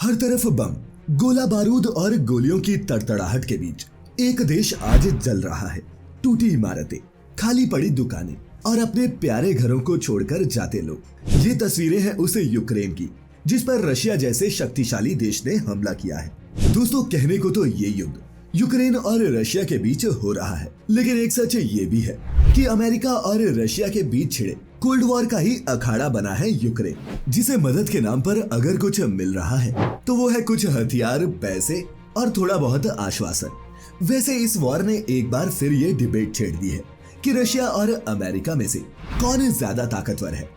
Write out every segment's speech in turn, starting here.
हर तरफ बम, गोला बारूद और गोलियों की तड़तड़ाहट के बीच एक देश आज जल रहा है। टूटी इमारतें, खाली पड़ी दुकानें और अपने प्यारे घरों को छोड़कर जाते लोग। ये तस्वीरें हैं उस यूक्रेन की जिस पर रशिया जैसे शक्तिशाली देश ने हमला किया है। दोस्तों, कहने को तो ये युद्ध यूक्रेन और रशिया के बीच हो रहा है, लेकिन एक सच ये भी है कि अमेरिका और रशिया के बीच छिड़े कोल्ड वॉर का ही अखाड़ा बना है यूक्रेन, जिसे मदद के नाम पर अगर कुछ मिल रहा है तो वो है कुछ हथियार, पैसे और थोड़ा बहुत आश्वासन। वैसे इस वॉर ने एक बार फिर ये डिबेट छेड़ दी है कि रशिया और अमेरिका में से कौन ज्यादा ताकतवर है।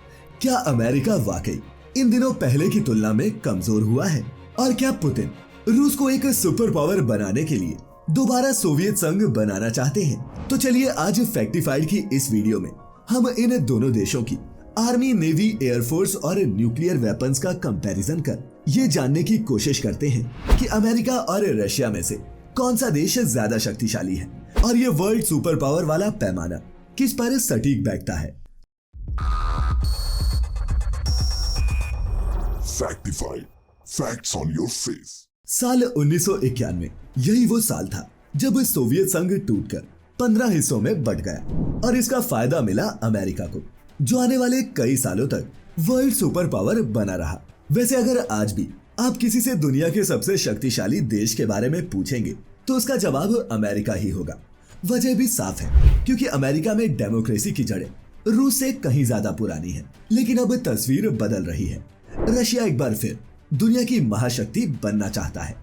क्या अमेरिका वाकई इन दिनों पहले की तुलना में कमजोर हुआ है, और क्या पुतिन रूस को एक सुपर पावर बनाने के लिए दोबारा सोवियत संघ बनाना चाहते हैं? तो चलिए आज फैक्टिफाइड की इस वीडियो में हम इन दोनों देशों की आर्मी, नेवी, एयरफोर्स और न्यूक्लियर वेपन्स का कंपैरिजन कर ये जानने की कोशिश करते हैं कि अमेरिका और रशिया में से कौन सा देश ज्यादा शक्तिशाली है और ये वर्ल्ड सुपर पावर वाला पैमाना किस पर सटीक बैठता है। फैक्टिफाइड, फैक्ट्स ऑन योर फेस। साल 1991 यही वो साल था जब सोवियत संघ टूटकर 15 हिस्सों में बंट गया और इसका फायदा मिला अमेरिका को, जो आने वाले कई सालों तक वर्ल्ड सुपर पावर बना रहा। वैसे अगर आज भी आप किसी से दुनिया के सबसे शक्तिशाली देश के बारे में पूछेंगे तो उसका जवाब अमेरिका ही होगा। वजह भी साफ है, क्योंकि अमेरिका में डेमोक्रेसी की जड़ें रूस से कहीं ज्यादा पुरानी है। लेकिन अब तस्वीर बदल रही है। रशिया एक बार फिर दुनिया की महाशक्ति बनना चाहता है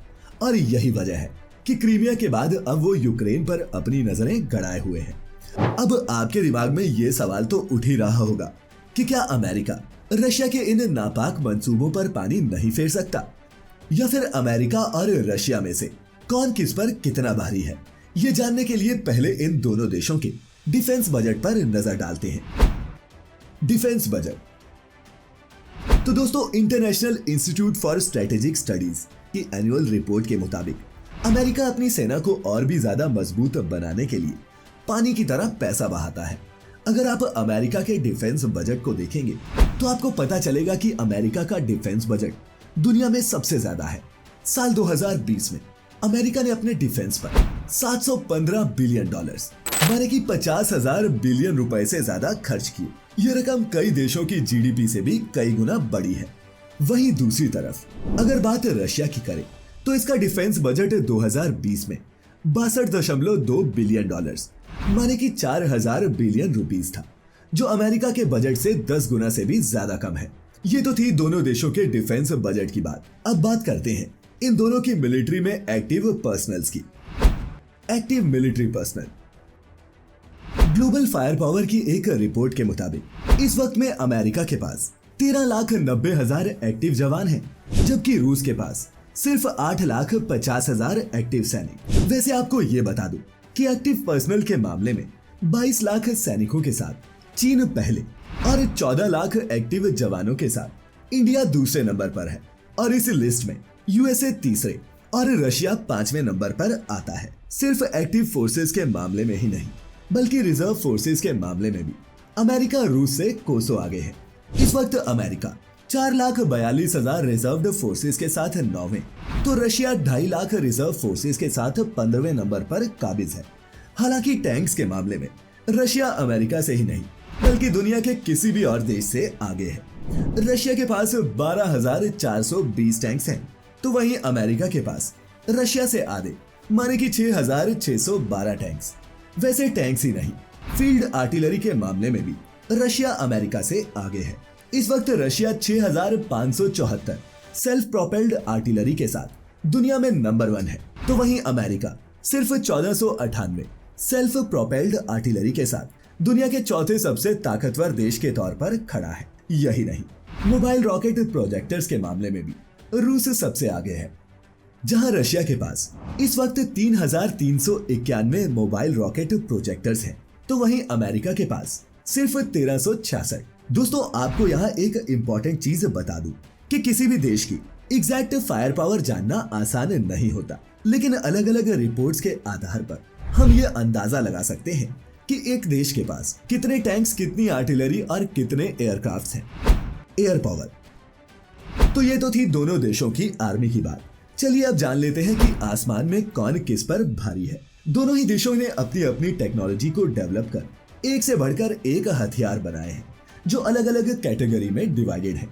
और यही वजह है कि क्रीमिया के बाद अब वो यूक्रेन पर अपनी नजरें गड़ाए हुए हैं। अब आपके दिमाग में ये सवाल तो उठ ही रहा होगा कि क्या अमेरिका रशिया के इन नापाक मंसूबों पर पानी नहीं फेर सकता, या फिर अमेरिका और रशिया में से कौन किस पर कितना भारी है। ये जानने के लिए पहले इन दोनों देशों के डिफेंस बजट पर नजर डालते हैं। डिफेंस बजट तो दोस्तों, international institute for strategic studies की एनुअल रिपोर्ट के मुताबिक अमेरिका अपनी सेना को और भी ज्यादा मजबूत बनाने के लिए पानी की तरह पैसा बहाता है। अगर आप अमेरिका के डिफेंस बजट को देखेंगे तो आपको पता चलेगा कि अमेरिका का डिफेंस बजट दुनिया में सबसे ज्यादा है। साल 2020 में अमेरिका ने अपने डिफेंस पर 715 बिलियन डॉलर्स माने कि 50,000 बिलियन रुपए से ज्यादा खर्च किए। यह रकम कई देशों की जीडीपी से भी कई गुना बड़ी है। वहीं दूसरी तरफ अगर बात रशिया की करें तो इसका डिफेंस बजट 2020 में 62.2 बिलियन डॉलर्स माने कि 4,000 बिलियन रुपीस था, जो अमेरिका के बजट से 10 गुना से भी ज्यादा कम है। ये तो थी दोनों देशों के डिफेंस बजट की बात। अब बात करते हैं इन दोनों की मिलिट्री में एक्टिव पर्सनल्स की। Active military personnel. Global fire power की एक रिपोर्ट के मुताबिक इस वक्त में अमेरिका के पास 13,90,000 एक्टिव जवान हैं, जबकि रूस के पास सिर्फ 8,50,000 एक्टिव सैनिक। वैसे आपको ये बता दूं कि एक्टिव पर्सनल के मामले में 22 लाख सैनिकों के साथ चीन पहले और 14 लाख एक्टिव जवानों के साथ इंडिया दूसरे नंबर पर है, और इस लिस्ट में यूएसए तीसरे और रशिया 5वें नंबर पर आता है। सिर्फ एक्टिव फोर्सेस के मामले में ही नहीं, बल्कि रिजर्व फोर्सेस के मामले में भी अमेरिका रूस से कोसों आगे है। इस वक्त अमेरिका 4,42,000 रिजर्व्ड फोर्सेस के साथ 9वें, तो रशिया 2.5 लाख रिजर्व फोर्सेस के साथ 15वें नंबर पर काबिज है। हालांकि टैंक्स के मामले में रशिया अमेरिका से ही नहीं बल्कि दुनिया के किसी भी और देश से आगे है। रशिया के पास 12,420 टैंक्स हैं, तो वहीं अमेरिका के पास रशिया से आधे माने कि 6,612 टैंक्स। वैसे टैंक्स ही नहीं, फील्ड आर्टिलरी के मामले में भी रशिया अमेरिका से आगे है। इस वक्त रशिया 6,574 सेल्फ प्रोपेल्ड आर्टिलरी के साथ दुनिया में नंबर 1 है, तो वहीं अमेरिका सिर्फ 1498 सेल्फ प्रोपेल्ड आर्टिलरी के साथ दुनिया के चौथे सबसे ताकतवर देश के तौर पर खड़ा है। यही नहीं, मोबाइल रॉकेट प्रोजेक्टर्स के मामले में भी रूस सबसे आगे है, जहां रशिया के पास इस वक्त 3,391 मोबाइल रॉकेट प्रोजेक्टर्स हैं, तो वहीं अमेरिका के पास सिर्फ 1,366। दोस्तों, आपको यहाँ एक इम्पोर्टेंट चीज बता दूं कि किसी भी देश की एग्जैक्ट फायर पावर जानना आसान नहीं होता, लेकिन अलग अलग रिपोर्ट्स के आधार पर हम ये अंदाजा लगा सकते हैं कि एक देश के पास कितने टैंक्स, कितनी आर्टिलरी और कितने एयरक्राफ्ट्स हैं। एयर पावर तो ये तो थी दोनों देशों की आर्मी की बात। चलिए अब जान लेते हैं कि आसमान में कौन किस पर भारी है। दोनों ही देशों ने अपनी अपनी टेक्नोलॉजी को डेवलप कर एक से बढ़कर एक हथियार बनाए हैं जो अलग अलग कैटेगरी में डिवाइडेड है।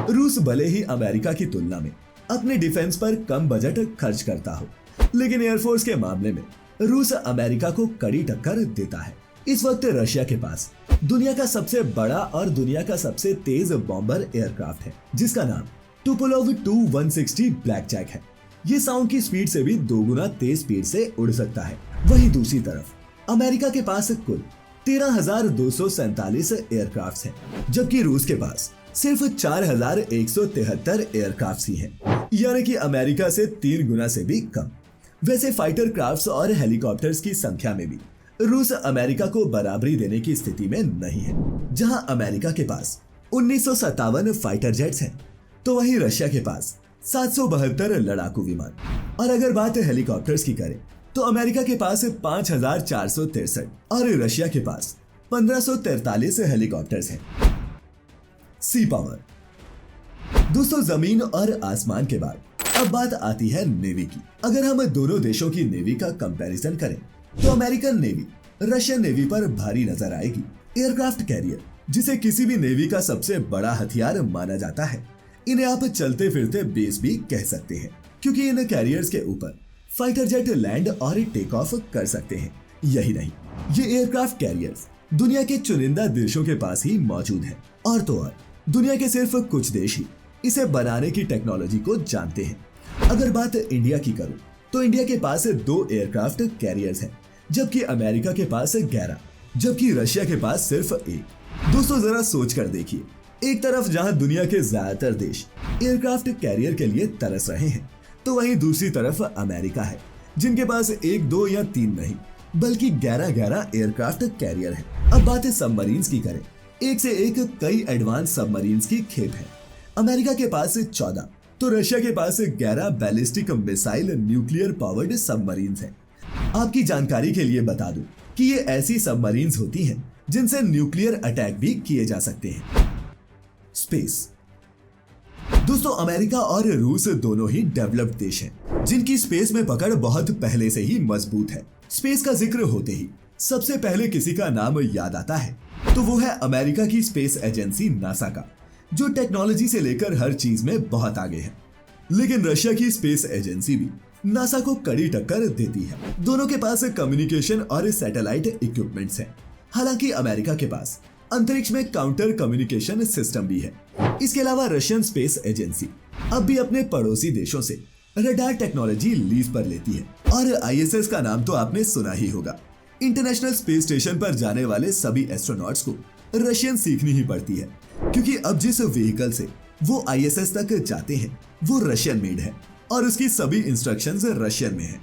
रूस भले ही अमेरिका की तुलना में अपने डिफेंस पर कम बजट खर्च करता हो, लेकिन एयरफोर्स के मामले में रूस अमेरिका को कड़ी टक्कर देता है। इस वक्त रशिया के पास दुनिया का सबसे बड़ा और दुनिया का सबसे तेज बॉम्बर एयरक्राफ्ट है जिसका नाम टुपोलोव Tu-160 ब्लैकजैक है। ये साउंड की स्पीड से भी 2 गुना तेज स्पीड से उड़ सकता है। वहीं दूसरी तरफ अमेरिका के पास कुल 13,247 एयरक्राफ्ट हैं, जबकि रूस के पास सिर्फ 4,173 एयरक्राफ्ट ही हैं, यानी कि अमेरिका से 3 गुना से भी कम। वैसे फाइटर क्राफ्ट्स और हेलीकॉप्टर्स की संख्या में भी रूस अमेरिका को बराबरी देने की स्थिति में नहीं है। जहां अमेरिका के पास 1957 फाइटर जेट्स हैं, तो वहीं रशिया के पास 772 लड़ाकू विमान। और अगर बात हेलीकॉप्टर्स की करें तो अमेरिका के पास 5,463 और रशिया के पास 1,543 हेलीकॉप्टर्स हैं। सी पावर। दोस्तों, जमीन और आसमान के बाद अब बात आती है नेवी की। अगर हम दोनों देशों की नेवी का कंपैरिजन करें तो अमेरिकन नेवी रशियन नेवी पर भारी नजर आएगी। एयरक्राफ्ट कैरियर, जिसे किसी भी नेवी का सबसे बड़ा हथियार माना जाता है, इन्हें आप चलते फिरते बेस भी कह सकते हैं, क्योंकि इन कैरियर्स के ऊपर फाइटर जेट लैंड और टेक ऑफ कर सकते हैं। यही नहीं, ये एयरक्राफ्ट कैरियर्स दुनिया के चुनिंदा देशों के पास ही मौजूद है, और तो और दुनिया के सिर्फ कुछ देश ही इसे बनाने की टेक्नोलॉजी को जानते हैं। अगर बात इंडिया की करूं तो इंडिया के पास 2 एयरक्राफ्ट कैरियर्स हैं, जबकि अमेरिका के पास 11, जबकि रशिया के पास सिर्फ 1। दोस्तों, जरा सोच कर देखिए, एक तरफ जहां दुनिया के ज्यादातर देश एयरक्राफ्ट कैरियर के लिए तरस रहे हैं, तो वहीं दूसरी तरफ अमेरिका है जिनके पास 1, 2 या 3 नहीं बल्कि 11 एयरक्राफ्ट कैरियर है। अब बात सबमरीन्स की करें, एक से एक कई एडवांस सबमरीन्स की खेप है। अमेरिका के पास 14 तो रशिया के पास 11 ballistic missile nuclear powered submarines हैं। आपकी जानकारी के लिए बता दूं कि ये ऐसी सबमरीन्स होती हैं जिनसे न्यूक्लियर अटैक भी किए जा सकते हैं। स्पेस। दोस्तों, अमेरिका और रूस दोनों ही डेवलप्ड देश हैं, जिनकी स्पेस में पकड़ बहुत पहले से ही मजबूत है। स्पेस का जिक्र होते ही सबसे पहले किसी का नाम याद आता है तो वो है अमेरिका की स्पेस एजेंसी नासा का, जो टेक्नोलॉजी से लेकर हर चीज में बहुत आगे है। लेकिन रशिया की स्पेस एजेंसी भी नासा को कड़ी टक्कर देती है। दोनों के पास कम्युनिकेशन और सैटेलाइट इक्विपमेंट्स हैं। हालांकि अमेरिका के पास अंतरिक्ष में काउंटर कम्युनिकेशन सिस्टम भी है। इसके अलावा रशियन स्पेस एजेंसी अब भी अपने पड़ोसी देशों से रडार टेक्नोलॉजी लीज पर लेती है। और आईएसएस का नाम तो आपने सुना ही होगा। इंटरनेशनल स्पेस स्टेशन पर जाने वाले सभी एस्ट्रोनॉट्स को रशियन सीखनी ही पड़ती है, क्योंकि अब जिस व्हीकल से वो आईएसएस तक जाते हैं वो रशियन मेड है और उसकी सभी इंस्ट्रक्शंस रशियन में है।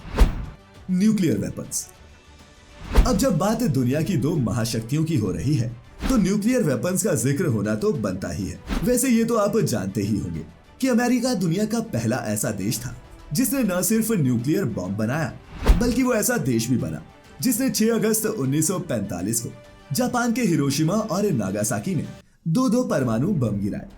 Nuclear weapons. अब जब बात दुनिया की 2 महाशक्तियों की हो रही है तो न्यूक्लियर वेपन्स का जिक्र होना तो बनता ही है। वैसे ये तो आप जानते ही होंगे कि अमेरिका दुनिया का पहला ऐसा देश था जिसने न सिर्फ न्यूक्लियर बॉम्ब बनाया, बल्कि वो ऐसा देश भी बना जिसने 6 अगस्त 1945 को जापान के हिरोशिमा और नागासाकी में 2 परमाणु बम गिराए।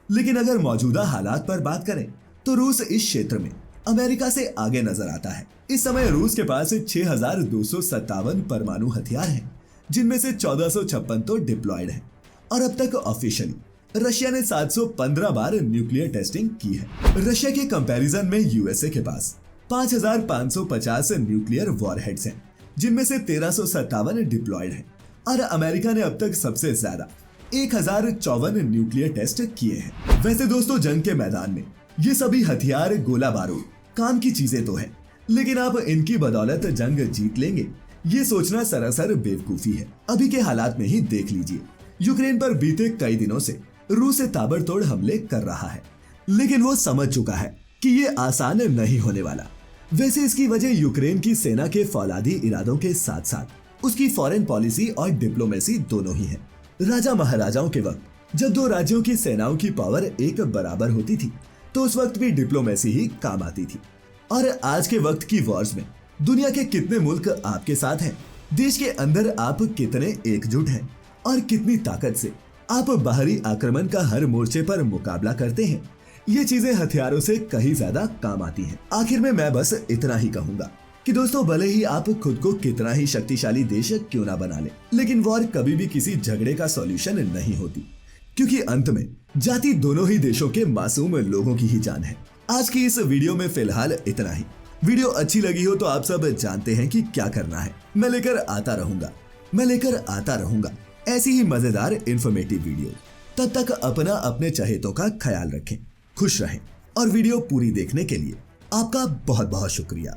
लेकिन अगर मौजूदा हालात पर बात करें तो रूस इस क्षेत्र में अमेरिका से आगे नजर आता है। इस समय रूस के पास 6,257 परमाणु हथियार हैं, जिनमें से 1,456 तो डिप्लॉयड हैं। और अब तक ऑफिशियली रशिया ने 715 बार न्यूक्लियर टेस्टिंग की है। रशिया के कंपैरिजन में यूएसए के पास 5,550 न्यूक्लियर वॉरहेड्स हैं, जिनमें से 1,357 डिप्लॉयड हैं। और अमेरिका ने अब तक सबसे ज्यादा 1,054 न्यूक्लियर टेस्ट किए हैं। वैसे दोस्तों, जंग के मैदान में ये सभी हथियार, गोला बारूद काम की चीजें तो हैं, लेकिन आप इनकी बदौलत जंग जीत लेंगे ये सोचना सरासर बेवकूफी है। अभी के हालात में ही देख लीजिए, यूक्रेन पर बीते कई दिनों से रूस ताबड़तोड़ हमले कर रहा है, लेकिन वो समझ चुका है कि ये आसान नहीं होने वाला। वैसे इसकी वजह यूक्रेन की सेना के फौलादी इरादों के साथ साथ उसकी फॉरेन पॉलिसी और डिप्लोमेसी दोनों ही है। राजा महाराजाओं के वक्त जब 2 राज्यों की सेनाओं की पावर एक बराबर होती थी तो उस वक्त भी डिप्लोमेसी ही काम आती थी। और आज के वक्त की वॉर्स में दुनिया के कितने मुल्क आपके साथ हैं, देश के अंदर आप कितने एकजुट हैं और कितनी ताकत से आप बाहरी आक्रमण का हर मोर्चे पर मुकाबला करते हैं, ये चीजें हथियारों से कहीं ज्यादा काम आती हैं। आखिर में मैं बस इतना ही कहूंगा कि दोस्तों, भले ही आप खुद को कितना ही शक्तिशाली देश क्यों ना बना ले, लेकिन वॉर कभी भी किसी झगड़े का सॉल्यूशन नहीं होती, क्योंकि अंत में जाती दोनों ही देशों के मासूम लोगों की ही जान है। आज की इस वीडियो में फिलहाल इतना ही। वीडियो अच्छी लगी हो तो आप सब जानते हैं कि क्या करना है। मैं लेकर आता रहूंगा ऐसी ही मजेदार इंफॉर्मेटिव वीडियो। तब तक अपना अपने चहेतों का ख्याल रखें, खुश रहें और वीडियो पूरी देखने के लिए आपका बहुत बहुत शुक्रिया।